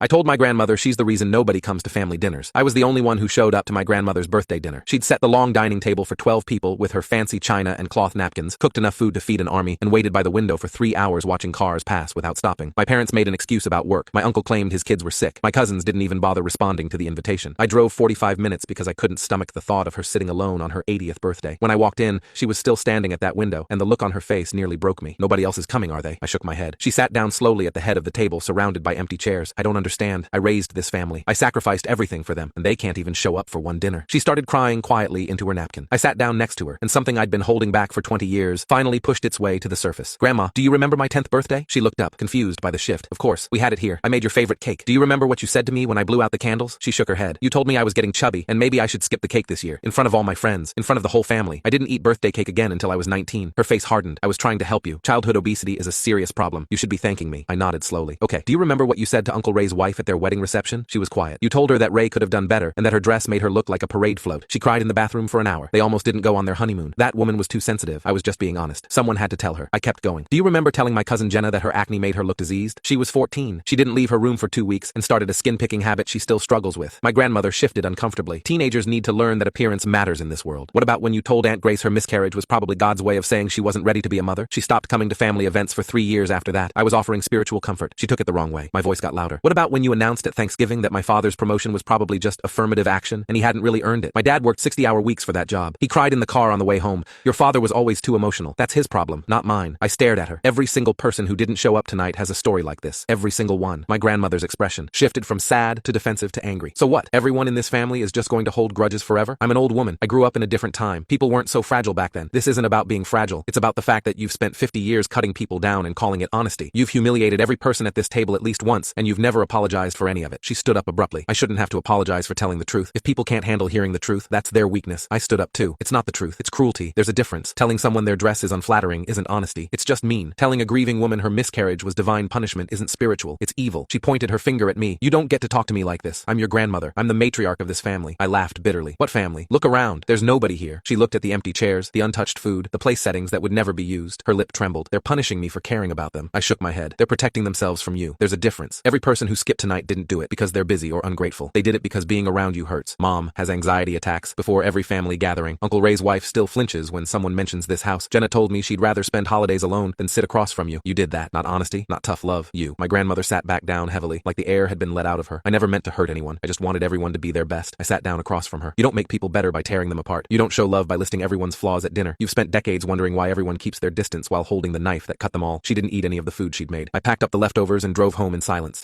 I told my grandmother she's the reason nobody comes to family dinners. I was the only one who showed up to my grandmother's birthday dinner. She'd set the long dining table for 12 people with her fancy china and cloth napkins, cooked enough food to feed an army, and waited by the window for 3 hours watching cars pass without stopping. My parents made an excuse about work. My uncle claimed his kids were sick. My cousins didn't even bother responding to the invitation. I drove 45 minutes because I couldn't stomach the thought of her sitting alone on her 80th birthday. When I walked in, she was still standing at that window, and the look on her face nearly broke me. Nobody else is coming, are they? I shook my head. She sat down slowly at the head of the table, surrounded by empty chairs. I don't understand. I raised this family. I sacrificed everything for them, and they can't even show up for one dinner. She started crying quietly into her napkin. I sat down next to her, and something I'd been holding back for 20 years finally pushed its way to the surface. Grandma, do you remember my 10th birthday? She looked up, confused by the shift. Of course, we had it here. I made your favorite cake. Do you remember what you said to me when I blew out the candles? She shook her head. You told me I was getting chubby, and maybe I should skip the cake this year. In front of all my friends, in front of the whole family. I didn't eat birthday cake again until I was 19. Her face hardened. I was trying to help you. Childhood obesity is a serious problem. You should be thanking me. I nodded slowly. Okay, do you remember what you said to Uncle Ray's wife at their wedding reception? She was quiet. You told her that Ray could have done better, and that her dress made her look like a parade float. She cried in the bathroom for an hour. They almost didn't go on their honeymoon. That woman was too sensitive. I was just being honest. Someone had to tell her. I kept going. Do you remember telling my cousin Jenna that her acne made her look diseased? She was 14. She didn't leave her room for 2 weeks and started a skin-picking habit she still struggles with. My grandmother shifted uncomfortably. Teenagers need to learn that appearance matters in this world. What about when you told Aunt Grace her miscarriage was probably God's way of saying she wasn't ready to be a mother? She stopped coming to family events for 3 years after that. I was offering spiritual comfort. She took it the wrong way. My voice got louder. What about when you announced at Thanksgiving that my father's promotion was probably just affirmative action and he hadn't really earned it? My dad worked 60-hour weeks for that job. He cried in the car on the way home. Your father was always too emotional. That's his problem, not mine. I stared at her. Every single person who didn't show up tonight has a story like this. Every single one. My grandmother's expression shifted from sad to defensive to angry. So what? Everyone in this family is just going to hold grudges forever? I'm an old woman. I grew up in a different time. People weren't so fragile back then. This isn't about being fragile. It's about the fact that you've spent 50 years cutting people down and calling it honesty. You've humiliated every person at this table at least once, and you've never apologized for any of it. She stood up abruptly. I shouldn't have to apologize for telling the truth. If people can't handle hearing the truth, that's their weakness. I stood up too. It's not the truth. It's cruelty. There's a difference. Telling someone their dress is unflattering isn't honesty. It's just mean. Telling a grieving woman her miscarriage was divine punishment isn't spiritual. It's evil. She pointed her finger at me. You don't get to talk to me like this. I'm your grandmother. I'm the matriarch of this family. I laughed bitterly. What family? Look around. There's nobody here. She looked at the empty chairs, the untouched food, the place settings that would never be used. Her lip trembled. They're punishing me for caring about them. I shook my head. They're protecting themselves from you. There's a difference. Every person who skipped tonight didn't do it because they're busy or ungrateful. They did it because being around you hurts. Mom has anxiety attacks before every family gathering. Uncle Ray's wife still flinches when someone mentions this house. Jenna told me she'd rather spend holidays alone than sit across from you. You did that. Not honesty, not tough love. You. My grandmother sat back down heavily, like the air had been let out of her. I never meant to hurt anyone. I just wanted everyone to be their best. I sat down across from her. You don't make people better by tearing them apart. You don't show love by listing everyone's flaws at dinner. You've spent decades wondering why everyone keeps their distance while holding the knife that cut them all. She didn't eat any of the food she'd made. I packed up the leftovers and drove home in silence.